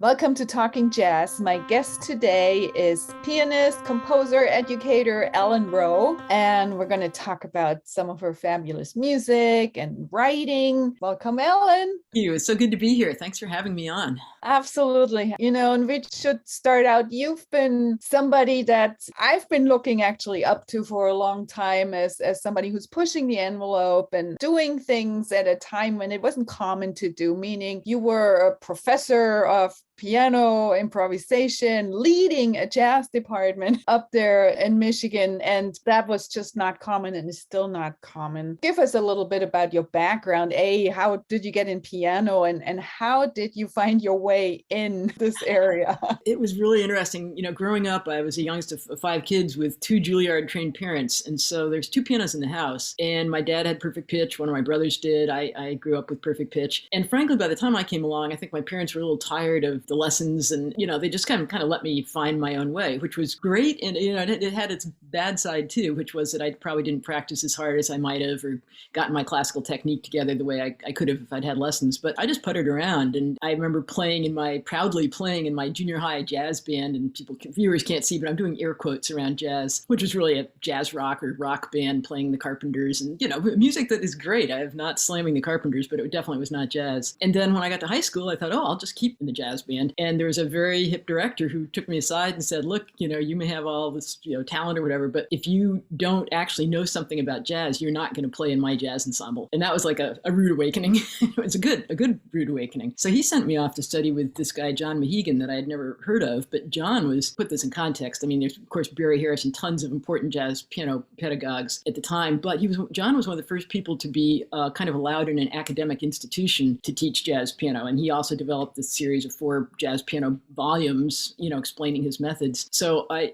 Welcome to Talking Jazz. My guest today is pianist, composer, educator Ellen Rowe, and we're going to talk about some of her fabulous music and writing. Welcome, Ellen. Thank you. It's so good to be here. Thanks for having me on. Absolutely. And we should start out. You've been somebody that I've been looking actually up to for a long time as somebody who's pushing the envelope and doing things at a time when it wasn't common to do, meaning you were a professor of piano improvisation, leading a jazz department up there in Michigan. And that was just not common and is still not common. Give us a little bit about your background. How did you get in piano and how did you find your way in this area? It was really interesting. Growing up, I was the youngest of five kids with two Juilliard trained parents. And so there's two pianos in the house. And my dad had perfect pitch. One of my brothers did. I grew up with perfect pitch. And frankly, by the time I came along, I think my parents were a little tired of the lessons, and they just kind of let me find my own way, which was great. And it had its bad side too, which was that I probably didn't practice as hard as I might have, or gotten my classical technique together the way I could have if I'd had lessons. But I just puttered around, and I remember proudly playing in my junior high jazz band. And viewers can't see, but I'm doing air quotes around jazz, which was really a jazz rock or rock band playing the Carpenters, and music that is great. I am not slamming the Carpenters, but it definitely was not jazz. And then when I got to high school, I thought, I'll just keep in the jazz band. And there was a very hip director who took me aside and said, look, you may have all this, talent or whatever, but if you don't actually know something about jazz, you're not going to play in my jazz ensemble. And that was like a rude awakening. It was a good rude awakening. So he sent me off to study with this guy, John Mahegan, that I had never heard of. But John put this in context. I mean, there's, of course, Barry Harris and tons of important jazz piano pedagogues at the time. But John was one of the first people to be kind of allowed in an academic institution to teach jazz piano. And he also developed this series of 4 jazz piano volumes, explaining his methods. So I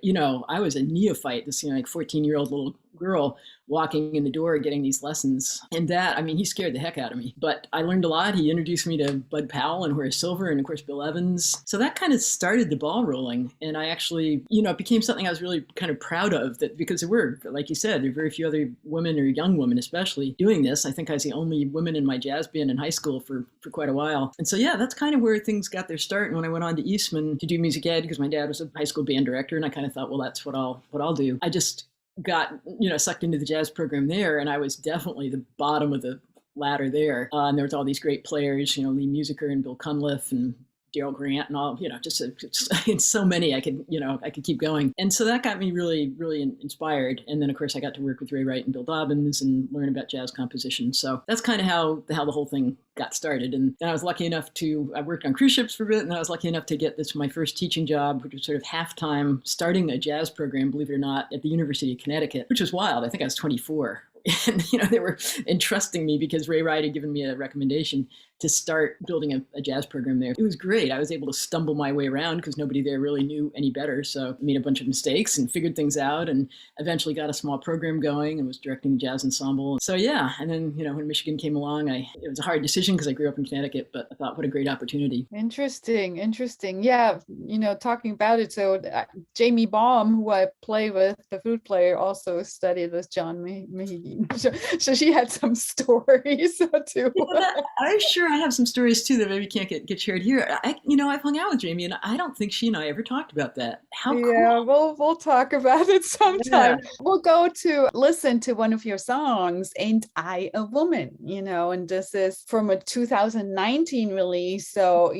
was a neophyte, this 14-year-old little girl walking in the door getting these lessons. And he scared the heck out of me. But I learned a lot. He introduced me to Bud Powell and Horace Silver and, of course, Bill Evans. So that kind of started the ball rolling. And I actually, it became something I was really kind of proud of, that because there were, like you said, there were very few other women, or young women especially, doing this. I think I was the only woman in my jazz band in high school for quite a while. And so, yeah, that's kind of where things got their start. And when I went on to Eastman to do music ed, because my dad was a high school band director, and I kind of thought, well, that's what I'll do. I just got sucked into the jazz program there, and I was definitely the bottom of the ladder there. And there was all these great players, Lee Musiker and Bill Cunliffe and Daryl Grant and all, just in so many, I could keep going. And so that got me really, really inspired. And then, of course, I got to work with Ray Wright and Bill Dobbins and learn about jazz composition. So that's kind of how the whole thing got started. And then I was lucky enough I worked on cruise ships for a bit, and I was lucky enough to get my first teaching job, which was sort of half-time, starting a jazz program, believe it or not, at the University of Connecticut, which was wild. I think I was 24. And, they were entrusting me because Ray Wright had given me a recommendation to start building a jazz program there. It was great. I was able to stumble my way around because nobody there really knew any better. So I made a bunch of mistakes and figured things out, and eventually got a small program going and was directing the jazz ensemble. So yeah, and then, when Michigan came along, it was a hard decision because I grew up in Connecticut, but I thought, what a great opportunity. Interesting. Yeah, talking about it. So Jamie Baum, who I play with, the flute player, also studied with John Mahegan. So she had some stories too. I'm sure I have some stories too that maybe can't get shared here. I've hung out with Jamie, and I don't think she and I ever talked about that. How cool. Yeah, we'll talk about it sometime. Yeah. We'll go to listen to one of your songs, Ain't I a Woman, and this is from a 2019 release. So,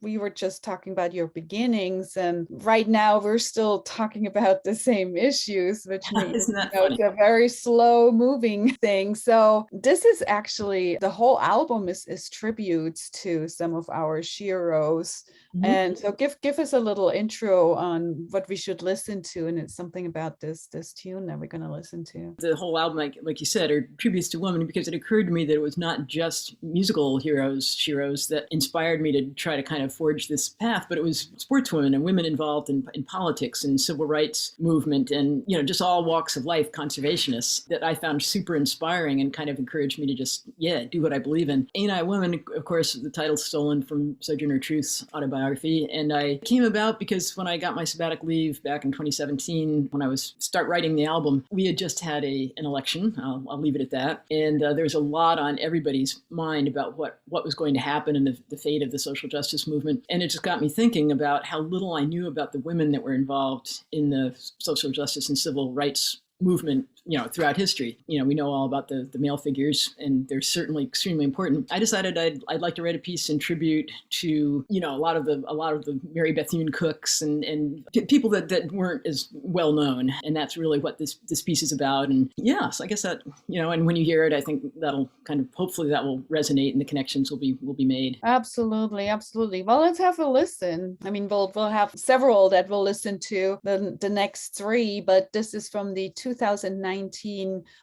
we were just talking about your beginnings, and right now we're still talking about the same issues, which means it's a very slow moving thing. So this is actually, the whole album is tributes to some of our sheroes. Mm-hmm. And so give us a little intro on what we should listen to, and it's something about this tune that we're going to listen to. The whole album, like you said, are tributes to women, because it occurred to me that it was not just musical sheroes that inspired me to try to kind of forge this path, but it was sportswomen and women involved in politics and civil rights movement, and just all walks of life, conservationists, that I found super inspiring and kind of encouraged me to just do what I believe in. Ain't I a Woman, of course, the title's stolen from Sojourner Truth's autobiography, and I came about because when I got my sabbatic leave back in 2017, when I was start writing the album, we had just had an election. I'll leave it at that, and there was a lot on everybody's mind about what was going to happen and the fate of the social justice movement movement. And it just got me thinking about how little I knew about the women that were involved in the social justice and civil rights movement, throughout history. We know all about the male figures, and they're certainly extremely important. I decided I'd like to write a piece in tribute to, a lot of the Mary Bethune Cooks and people that weren't as well known. And that's really what this piece is about. And so I guess that, and when you hear it, I think that'll hopefully that will resonate and the connections will be made. Absolutely. Well, let's have a listen. I mean, we'll have several that we'll listen to, the next three, but this is from the 2019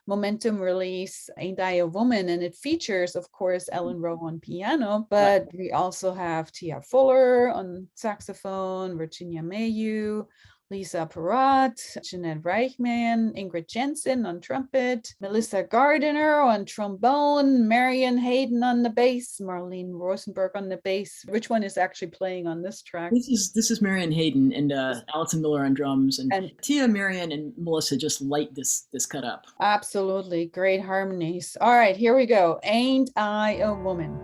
Momentum release, Ain't I a Woman? And it features, of course, Ellen Rowe on piano, but we also have Tia Fuller on saxophone, Virginia Mayu, Lisa Perrott, Jeanette Reichman, Ingrid Jensen on trumpet, Melissa Gardiner on trombone, Marian Hayden on the bass, Marlene Rosenberg on the bass. Which one is actually playing on this track? This is Marian Hayden and Allison Miller on drums, and Tia, Marian, and Melissa just light this cut up. Absolutely, great harmonies. All right, here we go. Ain't I a Woman?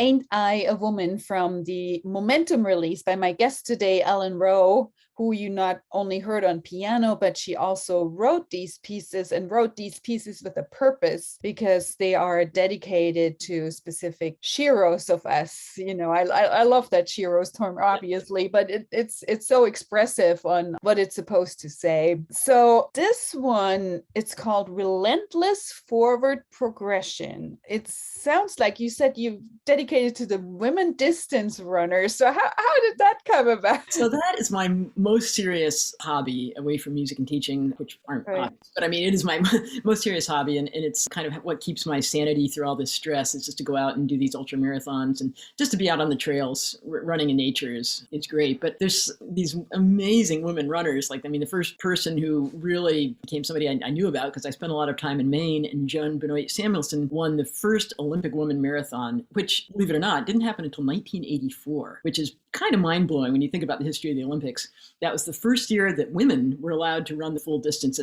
Ain't I a Woman from the Momentum release by my guest today, Ellen Rowe, who you not only heard on piano, but she also wrote these pieces and wrote these pieces with a purpose because they are dedicated to specific heroes of us. I love that heroes term, obviously, but it's so expressive on what it's supposed to say. So this one, it's called Relentless Forward Progression. It sounds like you said you dedicated to the women distance runners. So how did that come about? So that is my most serious hobby away from music and teaching, which aren't hobbies. But I mean, it is my most serious hobby. And it's kind of what keeps my sanity through all this stress. It's just to go out and do these ultra marathons and just to be out on the trails, running in nature is great. But there's these amazing women runners. Like, I mean, the first person who really became somebody I knew about, because I spent a lot of time in Maine, and Joan Benoit Samuelson won the first Olympic woman marathon, which, believe it or not, didn't happen until 1984, which is kind of mind-blowing when you think about the history of the Olympics. That was the first year that women were allowed to run the full distance,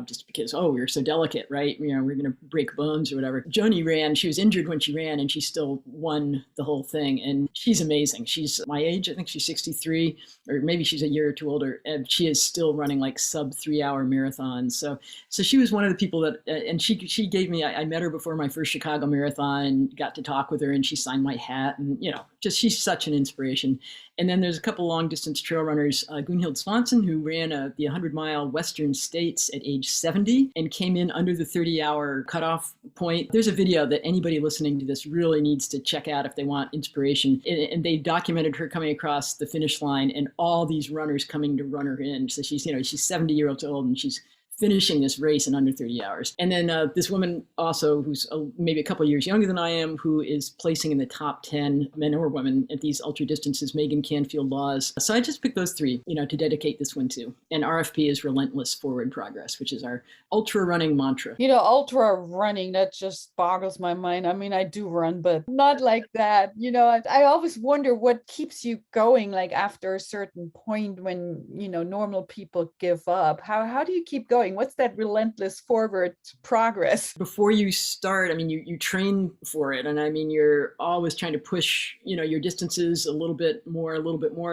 just because, we were so delicate, right? We're going to break bones or whatever. Joni ran. She was injured when she ran, and she still won the whole thing. And she's amazing. She's my age. I think she's 63, or maybe she's a year or two older. And she is still running like sub 3-hour marathons. So she was one of the people that, and she gave me, I met her before my first Chicago marathon and got to talk with her, and she signed my hat, and, she's such an inspiration. And then there's a couple long distance trail runners, Gunhild Swanson, who ran the 100-mile Western States at age 70 and came in under the 30-hour cutoff point. There's a video that anybody listening to this really needs to check out if they want inspiration. And they documented her coming across the finish line and all these runners coming to run her in. So she's 70 years old, and she's finishing this race in under 30 hours. And then this woman also, who's maybe a couple of years younger than I am, who is placing in the top 10 men or women at these ultra distances, Megan Canfield Laws. So I just picked those three, to dedicate this one to. And RFP is Relentless Forward Progress, which is our ultra running mantra. Ultra running, that just boggles my mind. I mean, I do run, but not like that. I always wonder what keeps you going, like after a certain point when, normal people give up. How do you keep going? What's that relentless forward progress? Before you start, I mean, you train for it. And I mean, you're always trying to push, your distances a little bit more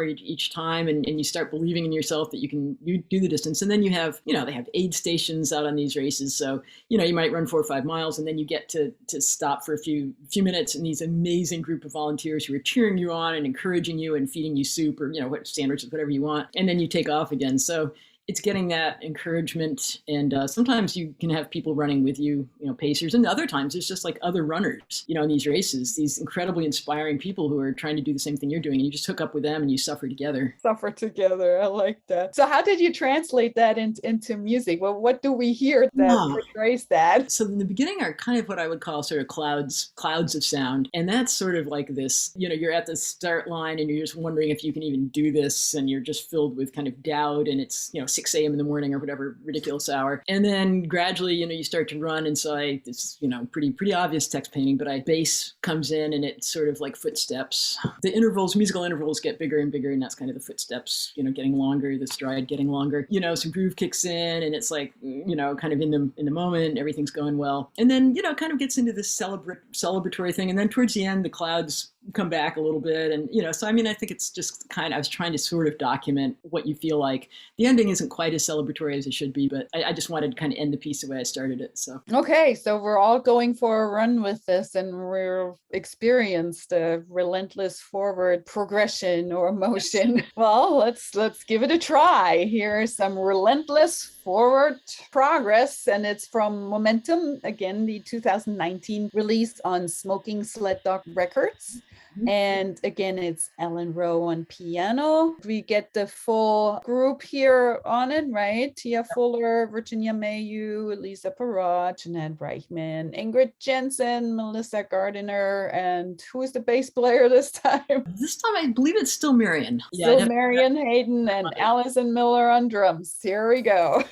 each time. And you start believing in yourself that you do the distance. And then you have, they have aid stations out on these races. So, you might run 4 or 5 miles, and then you get to stop for a few minutes. And these amazing group of volunteers who are cheering you on and encouraging you and feeding you soup or, sandwiches, whatever you want. And then you take off again. So it's getting that encouragement. And sometimes you can have people running with you, pacers. And other times it's just like other runners, in these races, these incredibly inspiring people who are trying to do the same thing you're doing. And you just hook up with them and you suffer together. Suffer together. I like that. So how did you translate that into music? Well, what do we hear that portrays that? So in the beginning are kind of what I would call sort of clouds of sound. And that's sort of like this, you're at the start line and you're just wondering if you can even do this. And you're just filled with kind of doubt. And it's, 6 a.m. in the morning or whatever ridiculous hour. And then gradually, you start to run. And so it's, pretty obvious text painting, but bass comes in and it's sort of like footsteps. The musical intervals get bigger and bigger. And that's kind of the footsteps, getting longer, the stride getting longer, some groove kicks in and it's like, kind of in the moment, everything's going well. And then, kind of gets into this celebratory thing. And then towards the end, the clouds come back a little bit. And, so, I mean, I think it's just I was trying to sort of document what you feel like. The ending isn't quite as celebratory as it should be, but I just wanted to kind of end the piece the way I started it. So. Okay. So we're all going for a run with this and we're experienced a relentless forward progression or motion. Well, let's give it a try. Here's some relentless forward progress, and it's from Momentum, again, the 2019 release on Smoking Sled Dog Records. And again, it's Ellen Rowe on piano. We get the full group here on it, right? Tia Fuller, Virginia Mayu, Lisa Perrott, Jeanette Reichman, Ingrid Jensen, Melissa Gardiner, and who is the bass player this time? This time I believe it's still Marion. Still Marion Hayden and Allison Miller on drums. Here we go.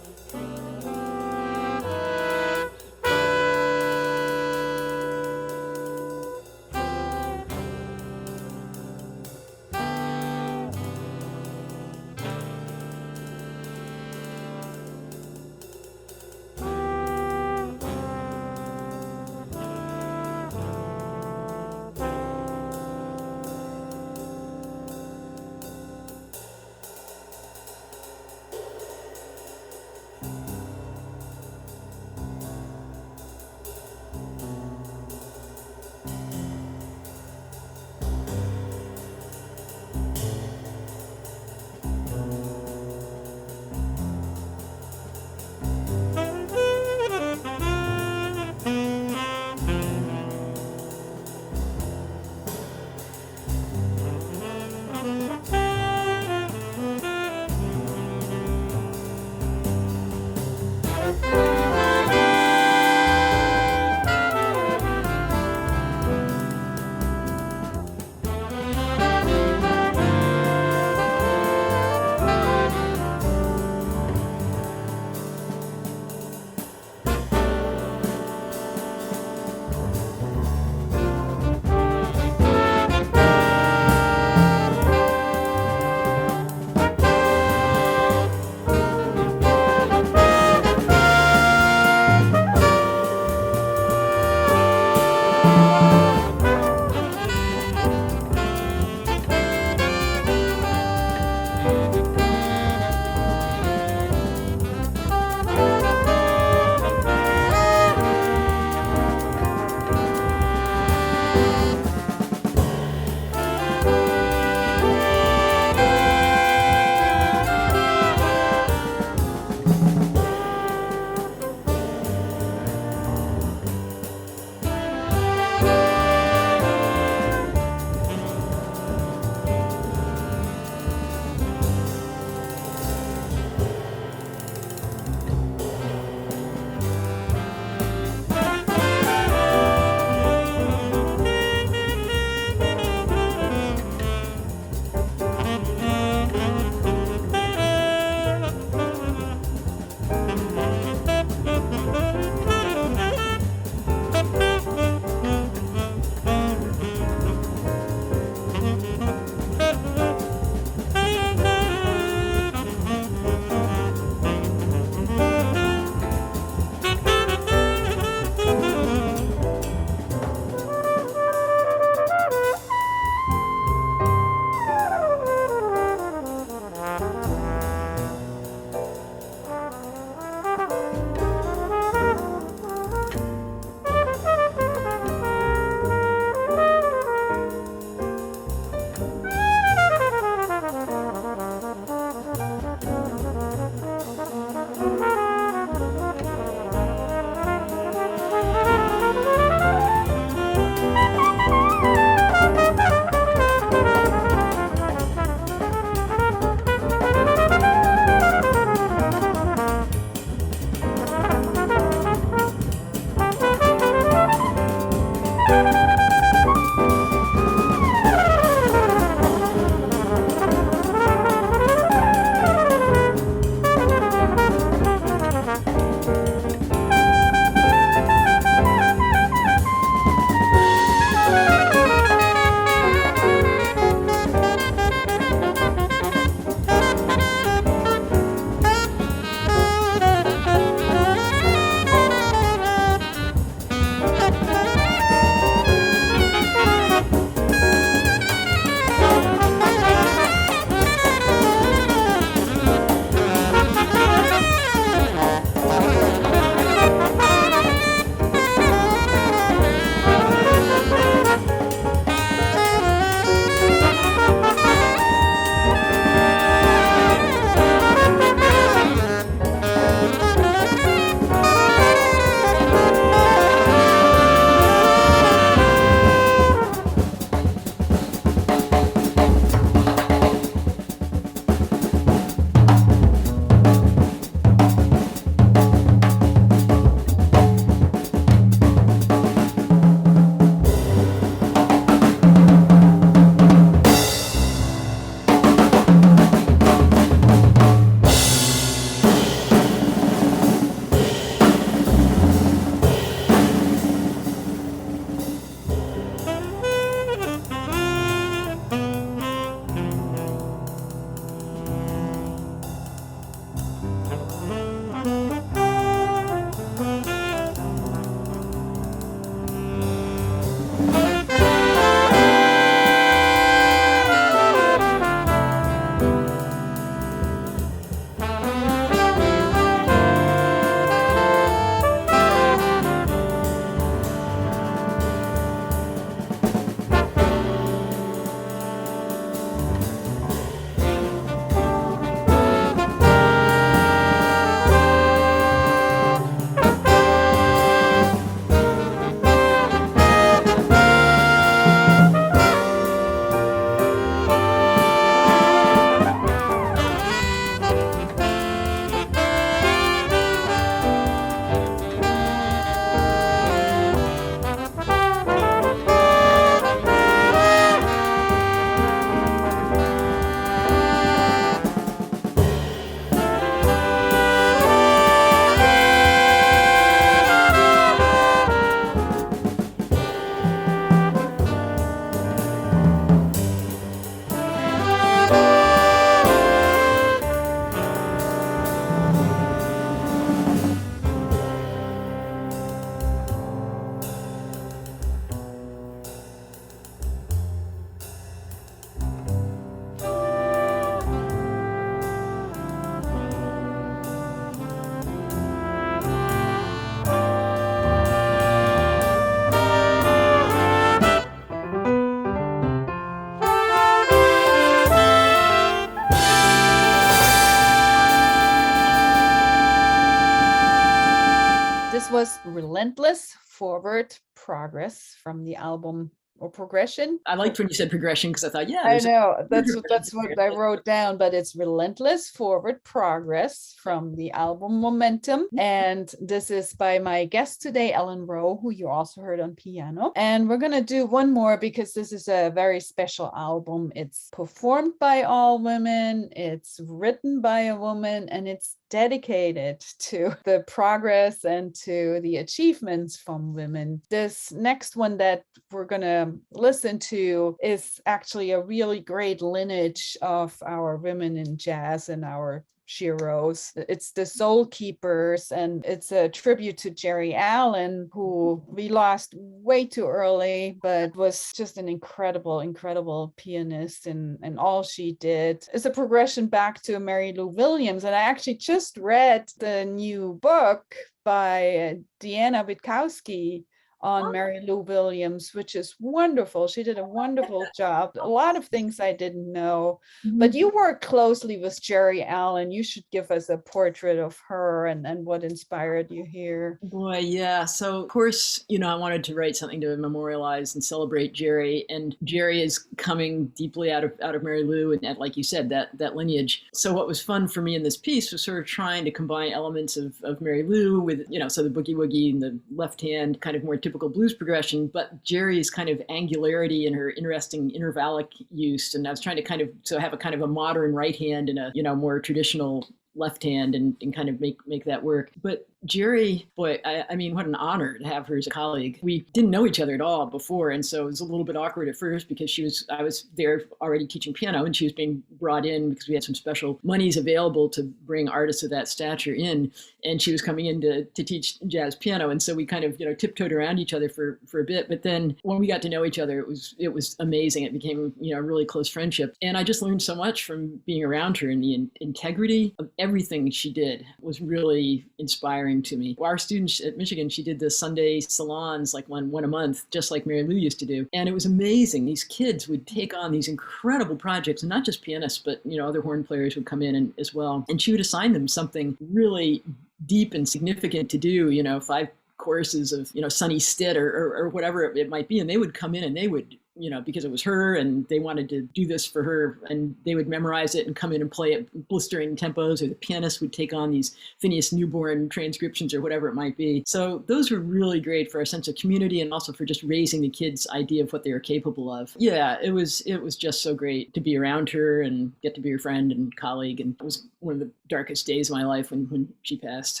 This was Relentless Forward Progress from the album or Progression. I liked when you said progression because I thought, yeah, I know that's what I wrote down, but it's Relentless Forward Progress from the album Momentum. And this is by my guest today, Ellen Rowe, who you also heard on piano. And we're going to do one more because this is a very special album. It's performed by all women, it's written by a woman, and it's dedicated to the progress and to the achievements from women. This next one that we're going to listen to is actually a really great lineage of our women in jazz and our sheroes. It's the Soul Keepers, and it's a tribute to Jerry Allen, who we lost way too early, but was just an incredible pianist, and all she did is a progression back to Mary Lou Williams. And I actually just read the new book by Deanna Witkowski on Mary Lou Williams, which is wonderful. She did a wonderful job. A lot of things I didn't know, but you work closely with Jerry Allen. You should give us a portrait of her and what inspired you here. Boy, yeah. So, of course, I wanted to write something to memorialize and celebrate Jerry. And Jerry is coming deeply out of Mary Lou and, like you said, that lineage. So what was fun for me in this piece was sort of trying to combine elements of Mary Lou with, so the boogie woogie and the left hand, kind of more typical typical blues progression, but Jerry's kind of angularity and her interesting intervallic use. And I was trying to kind of have a kind of a modern right hand and a, more traditional left hand and kind of make that work. But Jerry, boy, I mean, what an honor to have her as a colleague. We didn't know each other at all before, and so it was a little bit awkward at first because I was there already teaching piano, and she was being brought in because we had some special monies available to bring artists of that stature in, and she was coming in to teach jazz piano, and so we kind of tiptoed around each other for a bit. But then when we got to know each other, it was amazing. It became a really close friendship, and I just learned so much from being around her, and the integrity of everything she did was really inspiring to me. Our students at Michigan, she did the Sunday salons, like one a month, just like Mary Lou used to do. And it was amazing. These kids would take on these incredible projects, and not just pianists, but other horn players would come in as well. And she would assign them something really deep and significant to do, 5 choruses of, Sonny Stitt or whatever it might be. And they would come in and they would, because it was her and they wanted to do this for her, and they would memorize it and come in and play at blistering tempos, or the pianist would take on these Phineas Newborn transcriptions or whatever it might be. So those were really great for our sense of community and also for just raising the kids' idea of what they were capable of. Yeah, it was just so great to be around her and get to be her friend and colleague. And it was one of the darkest days of my life when she passed.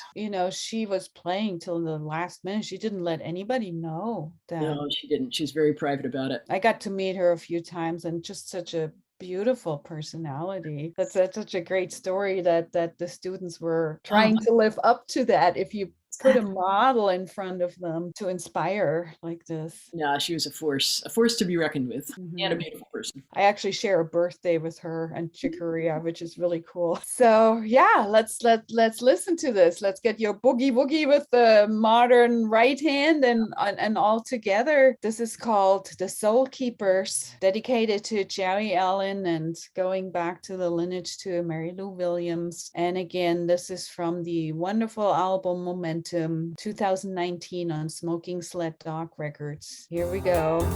She was playing till the last minute. She didn't let anybody know that. No, she didn't. She's very private about it. I got to meet her a few times, and just such a beautiful personality. That's such a great story that the students were trying to live up to that. If you put a model in front of them to inspire like this. Yeah, she was a force to be reckoned with, and a beautiful person. I actually share a birthday with her and Chicoria, which is really cool. So yeah, let's listen to this. Let's get your boogie woogie with the modern right hand and all together. This is called The Soul Keepers, dedicated to Jerry Allen and going back to the lineage to Mary Lou Williams. And again, this is from the wonderful album Momentum 2019 on Smoking Sled Dog Records. Here we go.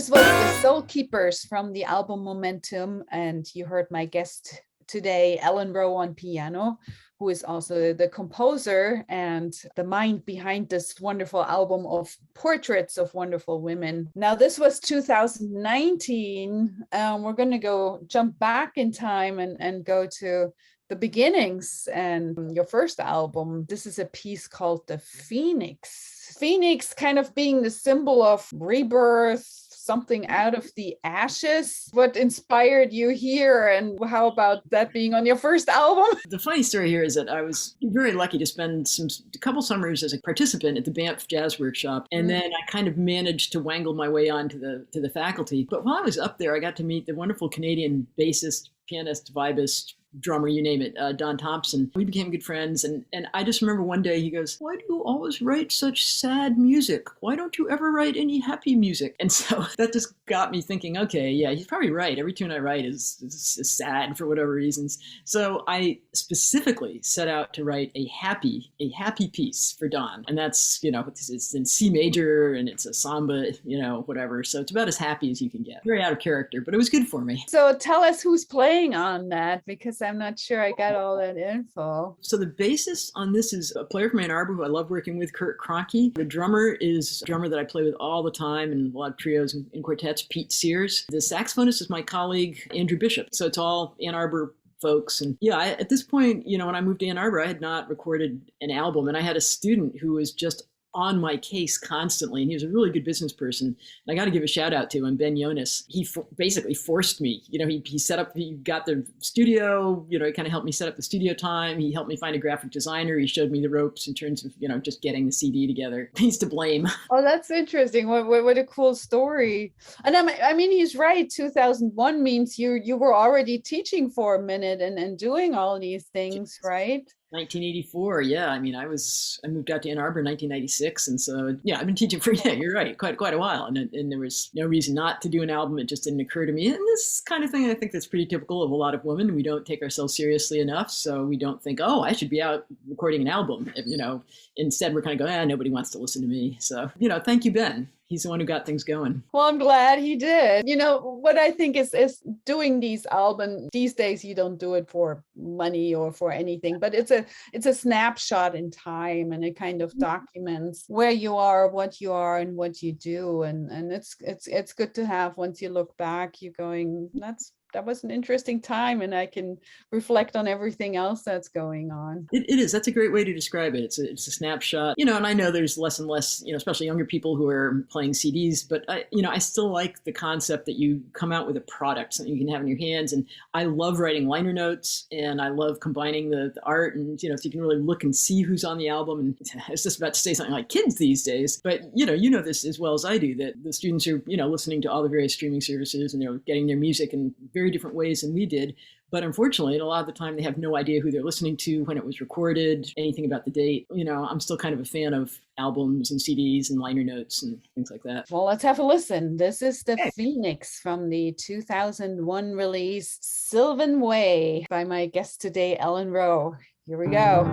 this was the Soul Keepers from the album Momentum. And you heard my guest today, Ellen Rowe on piano, who is also the composer and the mind behind this wonderful album of portraits of wonderful women. Now, this was 2019. We're going to jump back in time and go to the beginnings and your first album. This is a piece called The Phoenix. Phoenix kind of being the symbol of rebirth, something out of the ashes. What inspired you here, and how about that being on your first album? The funny story here is that I was very lucky to spend a couple summers as a participant at the Banff Jazz Workshop, and then I kind of managed to wangle my way on to the faculty. But while I was up there, I got to meet the wonderful Canadian bassist, pianist, vibist, drummer, you name it, Don Thompson. We became good friends. And I just remember one day he goes, "Why do you always write such sad music? Why don't you ever write any happy music?" And so that just got me thinking, okay, yeah, he's probably right. Every tune I write is sad for whatever reasons. So I specifically set out to write a happy piece for Don. And that's, it's in C major and it's a samba, whatever. So it's about as happy as you can get. Very out of character, but it was good for me. So tell us who's playing on that, because I'm not sure I got all that info. So the bassist on this is a player from Ann Arbor who I love working with, Kurt Kroenke. The drummer is a drummer that I play with all the time in a lot of trios and quartets, Pete Sears. The saxophonist is my colleague, Andrew Bishop. So it's all Ann Arbor folks. And at this point, when I moved to Ann Arbor, I had not recorded an album. And I had a student who was just on my case constantly, and he was a really good business person. And I got to give a shout out to him, Ben Jonas. He basically forced me. He got the studio. He kind of helped me set up the studio time. He helped me find a graphic designer. He showed me the ropes in terms of just getting the CD together. He's to blame. Oh, that's interesting. What a cool story. And I mean, he's right. 2001 means you were already teaching for a minute and doing all these things, right? 1984, yeah. I mean, I moved out to Ann Arbor in 1996, and so I've been teaching for you're right, quite a while, and there was no reason not to do an album. It just didn't occur to me. And this kind of thing, I think that's pretty typical of a lot of women. We don't take ourselves seriously enough, so we don't think, oh, I should be out recording an album. Instead we're kind of going, nobody wants to listen to me. So thank you, Ben. He's the one who got things going. Well, I'm glad he did. What I think is doing these albums these days, you don't do it for money or for anything, but it's a snapshot in time, and it kind of documents where you are, what you are, and what you do. And it's good to have. Once you look back, you're going, that was an interesting time, and I can reflect on everything else that's going on. It is. That's a great way to describe it. It's a snapshot, and I know there's less and less, especially younger people who are playing CDs, but I still like the concept that you come out with a product, something you can have in your hands. And I love writing liner notes, and I love combining the art, and, so you can really look and see who's on the album. And I was just about to say something like kids these days, but you know this as well as I do, that the students are, listening to all the various streaming services, and they're getting their music in very different ways than we did. But unfortunately, a lot of the time they have no idea who they're listening to, when it was recorded, anything about the date. I'm still kind of a fan of albums and CDs and liner notes and things like that. Well, let's have a listen. This is The Phoenix from the 2001 release Sylvan Way by my guest today, Ellen Rowe. Here we go.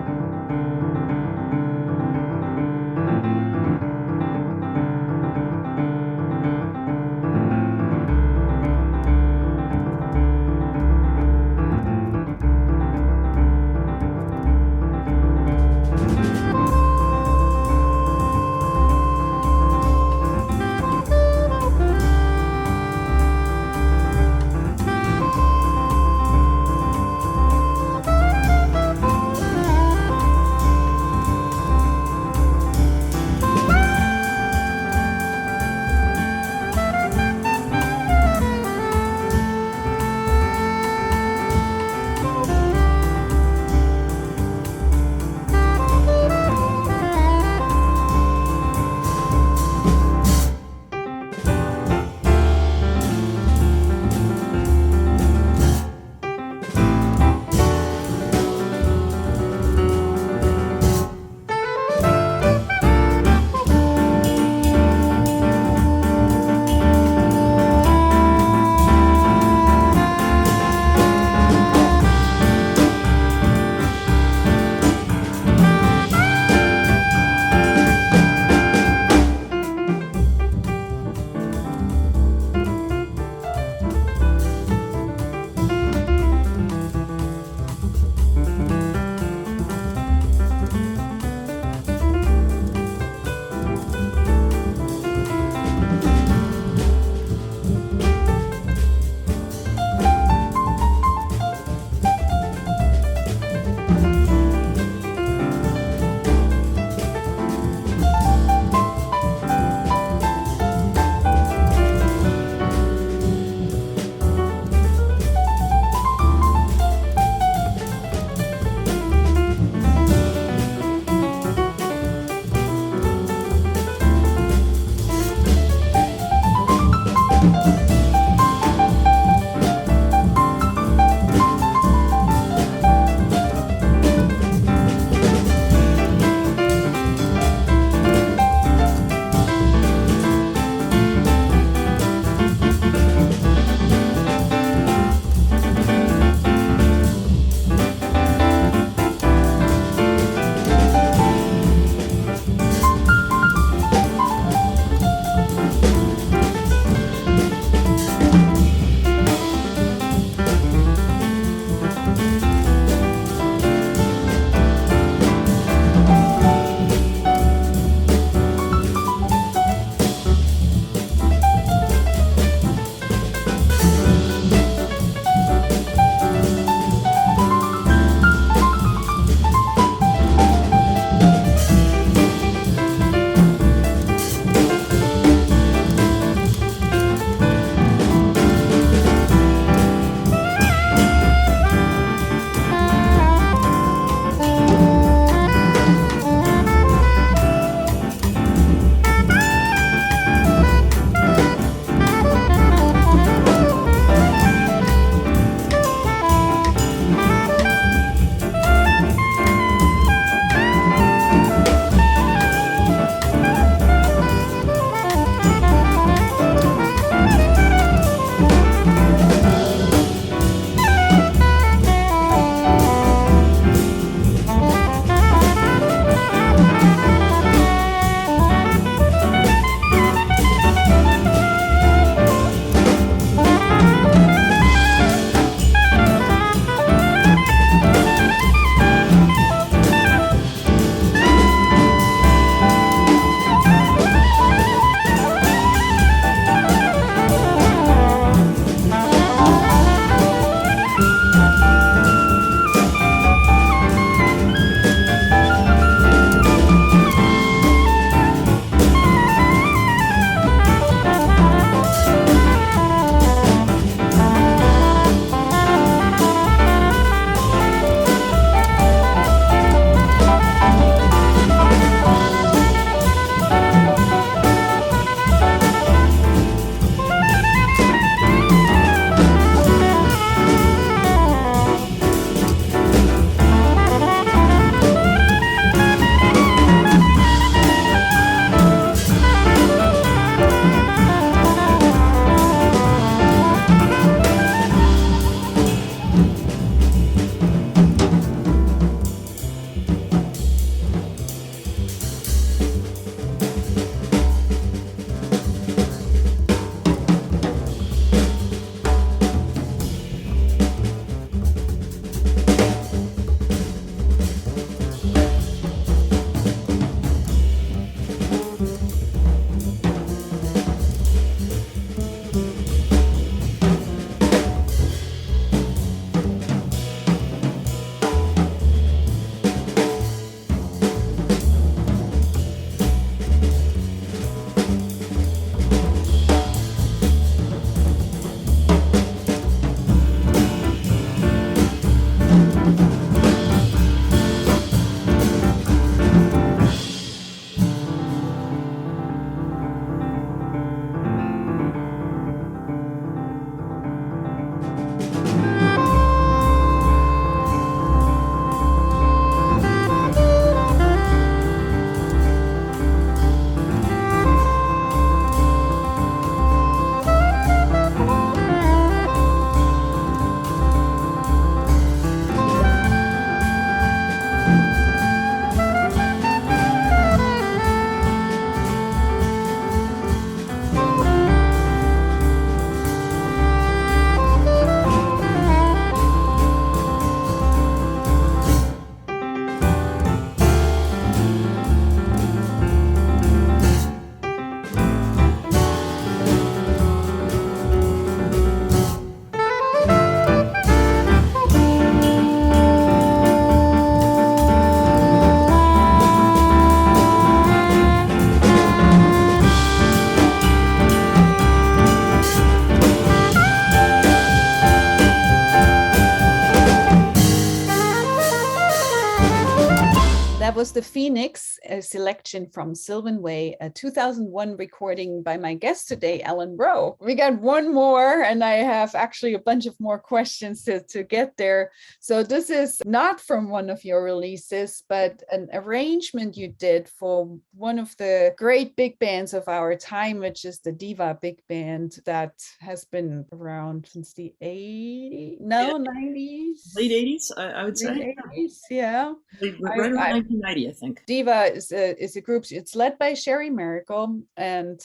That was the Phoenix, a selection from Sylvan Way, a 2001 recording by my guest today, Ellen Rowe. We got one more, and I have actually a bunch of more questions to get there. So this is not from one of your releases, but an arrangement you did for one of the great big bands of our time, which is the Diva Big Band that has been around since the 80s, no, 90s? Late 80s, I would say. Late 80s, yeah. Right around 1990, I think. Diva is a group. It's led by Sherry Marigold, and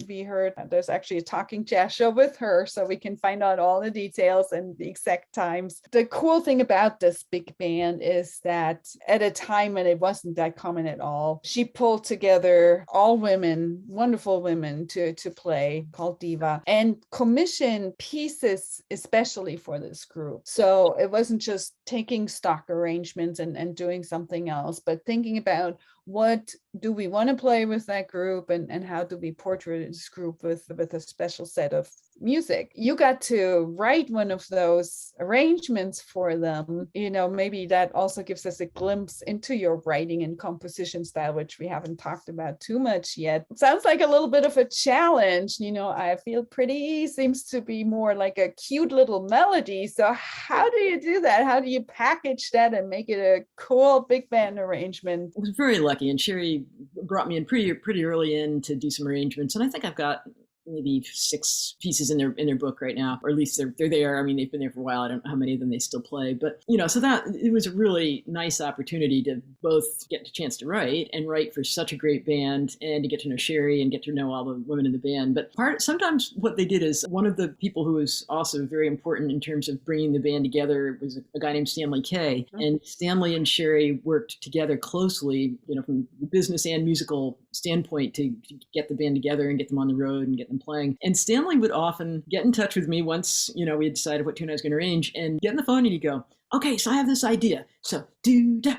we heard there's actually a talking jazz show with her, so we can find out all the details and the exact times. The cool thing about this big band is that at a time when it wasn't that common at all, she pulled together all women, wonderful women, to play, called Diva, and commissioned pieces especially for this group. So it wasn't just taking stock arrangements and doing something else, but thinking about what do we want to play with that group, and how do we portray this group with a special set of music. You got to write one of those arrangements for them. Maybe that also gives us a glimpse into your writing and composition style, which we haven't talked about too much yet. It sounds like a little bit of a challenge. I feel pretty seems to be more like a cute little melody. So how do you do that? How do you package that and make it a cool big band arrangement? I was very lucky, and Sherry brought me in pretty early in to do some arrangements, and I think I've got maybe 6 pieces in their book right now, or at least they're there. I mean, they've been there for a while. I don't know how many of them they still play, but so that it was a really nice opportunity to both get a chance to write for such a great band, and to get to know Sherry and get to know all the women in the band. But sometimes what they did is, one of the people who was also very important in terms of bringing the band together was a guy named Stanley Kay, and Stanley and Sherry worked together closely, from the business and musical standpoint, to get the band together and get them on the road and get them playing. And Stanley would often get in touch with me once, we had decided what tune I was going to arrange, and get on the phone and he'd go, okay, so I have this idea. So do da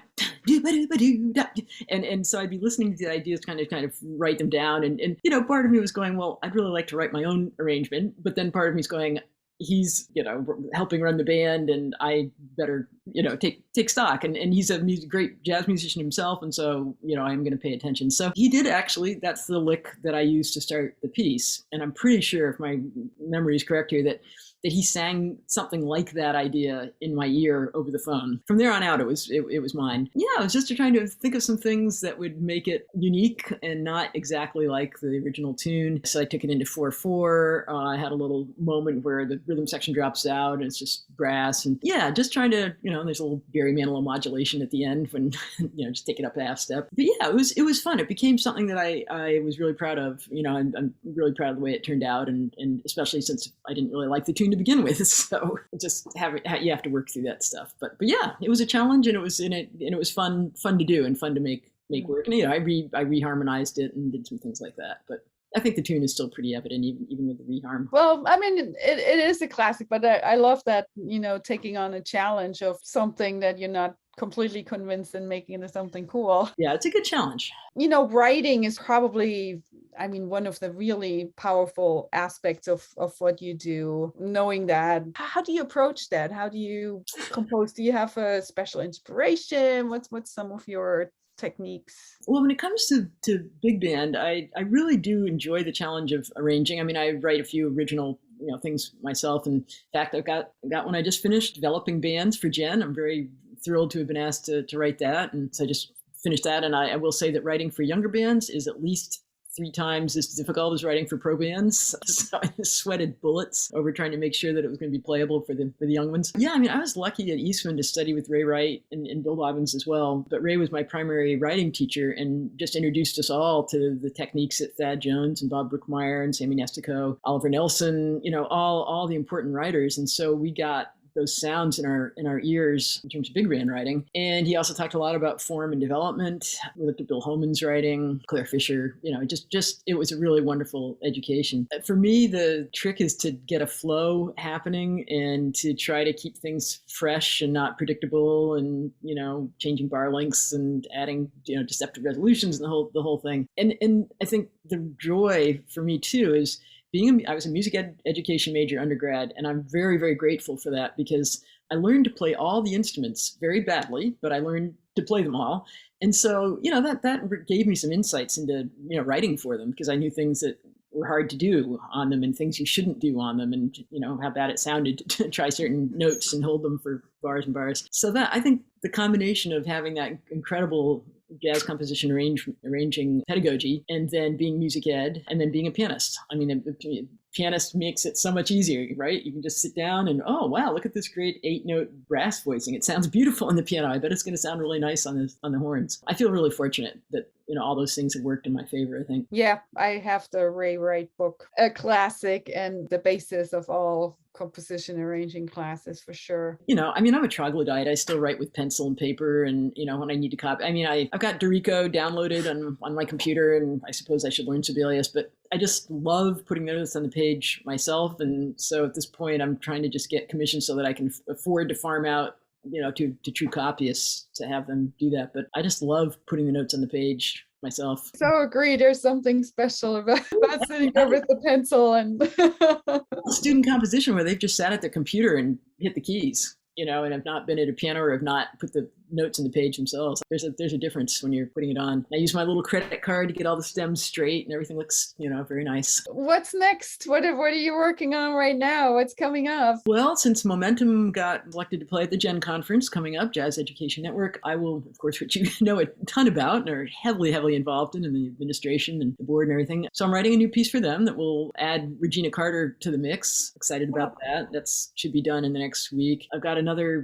do ba do ba do da. And so I'd be listening to the ideas, kind of write them down. And part of me was going, well, I'd really like to write my own arrangement. But then part of me is going, he's helping run the band, and I better take stock, and he's a great jazz musician himself, and so I'm going to pay attention. So he did actually. That's the lick that I used to start the piece, and I'm pretty sure, if my memory is correct here, that he sang something like that idea in my ear over the phone. From there on out, it was mine. Yeah, I was just trying to think of some things that would make it unique and not exactly like the original tune. So I took it into 4/4. I had a little moment where the rhythm section drops out and it's just brass, and just trying to there's a little Barry Manilow modulation at the end when just take it up a half step. But yeah, it was fun. It became something that I was really proud of. I'm really proud of the way it turned out, and especially since I didn't really like the tune to begin with, so just you have to work through that stuff. But yeah, it was a challenge, and it was fun to do, and fun to make work. And I reharmonized it and did some things like that. But I think the tune is still pretty evident, even with the reharm. Well, I mean, it is a classic, but I love that, taking on a challenge of something that you're not completely convinced and making it into something cool. Yeah, it's a good challenge. Writing is probably, one of the really powerful aspects of what you do, knowing that. How do you approach that? How do you compose? Do you have a special inspiration? What's some of your techniques? Well, when it comes to big band, I really do enjoy the challenge of arranging. I write a few original things myself. And in fact, I've got one I just finished developing bands for Jen. I'm very thrilled to have been asked to write that. And so I just finished that. And I will say that writing for younger bands is at least 3 times as difficult as writing for pro bands. So I sweated bullets over trying to make sure that it was going to be playable for the young ones. Yeah, I was lucky at Eastman to study with Ray Wright and Bill Bobbins as well. But Ray was my primary writing teacher and just introduced us all to the techniques that Thad Jones and Bob Brookmeyer and Sammy Nestico, Oliver Nelson, all the important writers. And so we got those sounds in our ears in terms of big band writing. And he also talked a lot about form and development. We looked at Bill Homan's writing, Claire Fisher, just it was a really wonderful education. For me, the trick is to get a flow happening and to try to keep things fresh and not predictable, and changing bar lengths and adding deceptive resolutions and the whole thing. And I think the joy for me too is I was a music education major undergrad, and I'm very, very grateful for that, because I learned to play all the instruments very badly, but I learned to play them all. And so, that gave me some insights into, writing for them, because I knew things that were hard to do on them and things you shouldn't do on them, and, how bad it sounded to try certain notes and hold them for bars and bars. So that, I think the combination of having that incredible jazz composition arranging pedagogy, and then being music ed, and then being a pianist. I mean, a pianist makes it so much easier, right? You can just sit down and, oh, wow, look at this great 8-note brass voicing. It sounds beautiful on the piano. I bet it's going to sound really nice on the horns. I feel really fortunate that, all those things have worked in my favor, I think. Yeah, I have the Ray Wright book, a classic and the basis of all composition arranging classes for sure. I'm a troglodyte. I still write with pencil and paper, and, when I need to copy. I've got Dorico downloaded on my computer, and I suppose I should learn Sibelius, but I just love putting notes on the page myself. And so at this point, I'm trying to just get commissions so that I can afford to farm out to true copyists to have them do that. But I just love putting the notes on the page myself. So agree. There's something special about sitting there with the pencil and student composition where they've just sat at their computer and hit the keys, and have not been at a piano or have not put the notes on the page themselves. There's a difference when you're putting it on. I use my little credit card to get all the stems straight, and everything looks, very nice. What's next? What are you working on right now? What's coming up? Well, since Momentum got selected to play at the Gen Conference coming up, Jazz Education Network, I will, of course, which you know a ton about and are heavily, heavily involved in the administration and the board and everything. So I'm writing a new piece for them that will add Regina Carter to the mix. Excited about that. That's should be done in the next week. I've got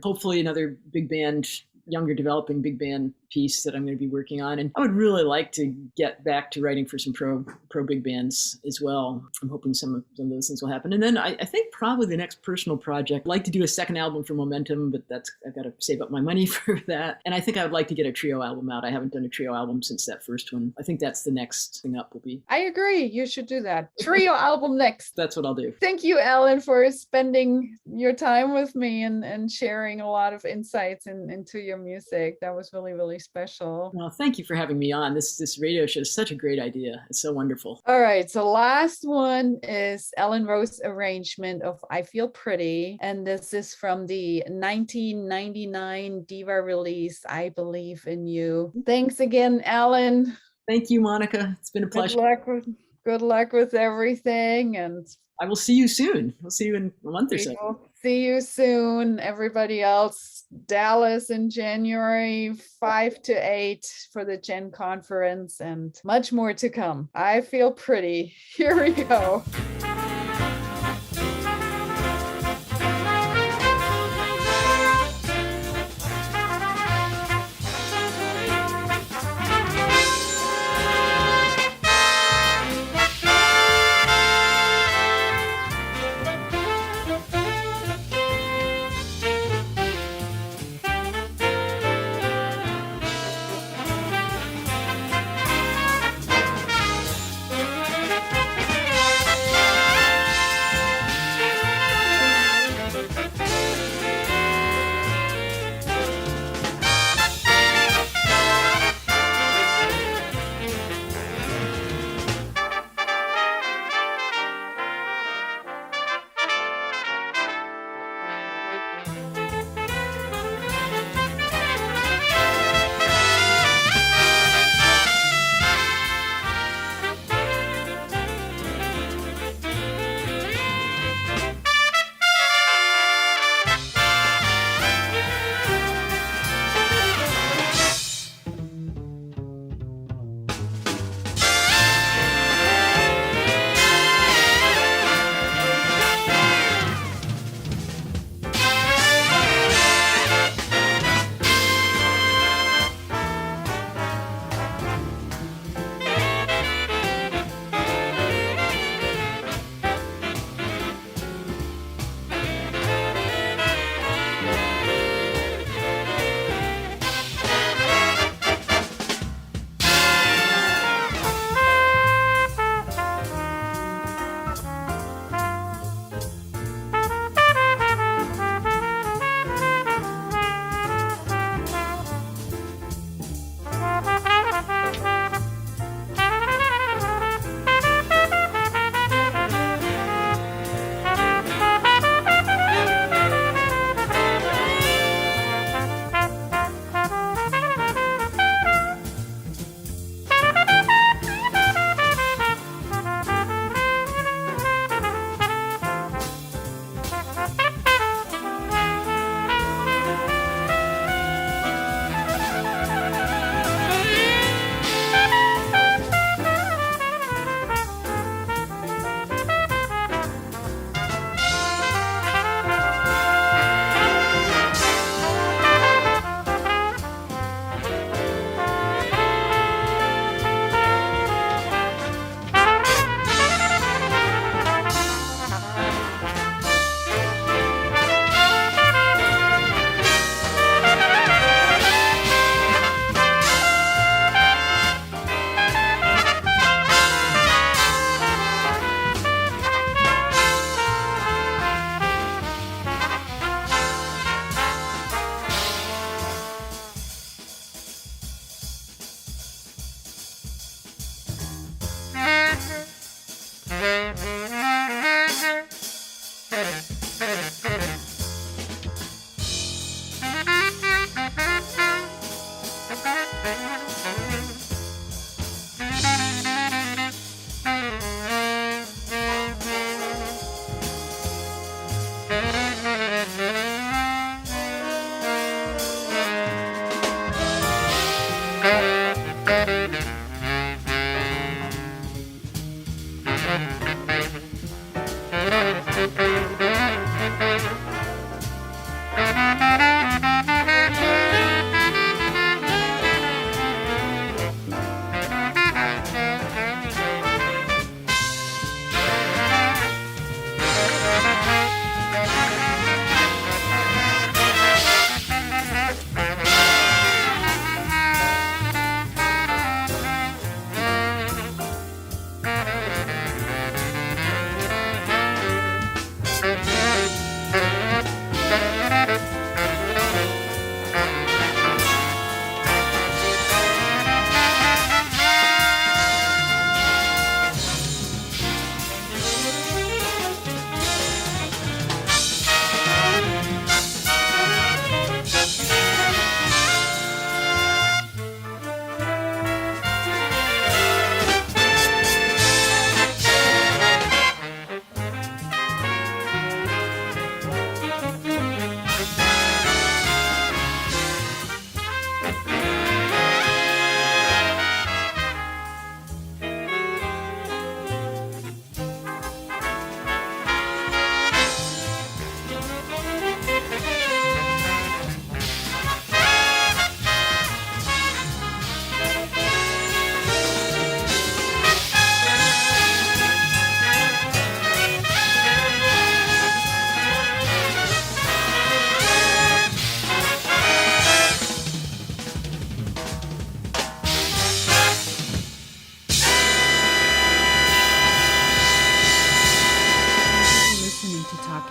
hopefully another big band, younger developing big band piece that I'm going to be working on. And I would really like to get back to writing for some pro big bands as well. I'm hoping some of those things will happen. And then I think probably the next personal project, I'd like to do a second album for Momentum, but I've got to save up my money for that. And I think I would like to get a trio album out. I haven't done a trio album since that first one. I think that's the next thing up will be. I agree. You should do that. Trio album next. That's what I'll do. Thank you, Alan, for spending your time with me and sharing a lot of insights into your music. That was really, really special. Well, thank you for having me on. This radio show is such a great idea. It's so wonderful. All right. So last one is Ellen Rowe's arrangement of I Feel Pretty. And this is from the 1999 Diva release, I Believe in You. Thanks again, Alan. Thank you, Monica. It's been a pleasure. Good luck with everything. And I will see you soon. We'll see you in a month or so. See you soon, everybody else. Dallas in January, 5 to 8 for the Gen Conference, and much more to come. I Feel Pretty. Here we go.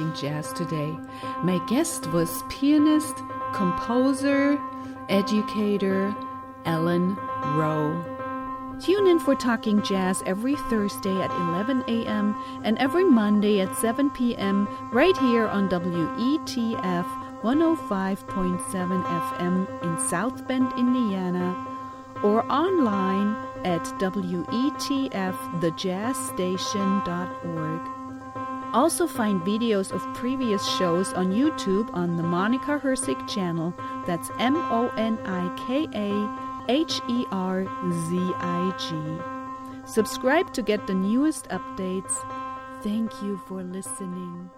Talking Jazz today. My guest was pianist, composer, educator, Ellen Rowe. Tune in for Talking Jazz every Thursday at 11 a.m. and every Monday at 7 p.m. right here on WETF 105.7 FM in South Bend, Indiana, or online at WETFthejazzstation.org. Also find videos of previous shows on YouTube on the Monica Herzig channel. That's MonikaHerzig. Subscribe to get the newest updates. Thank you for listening.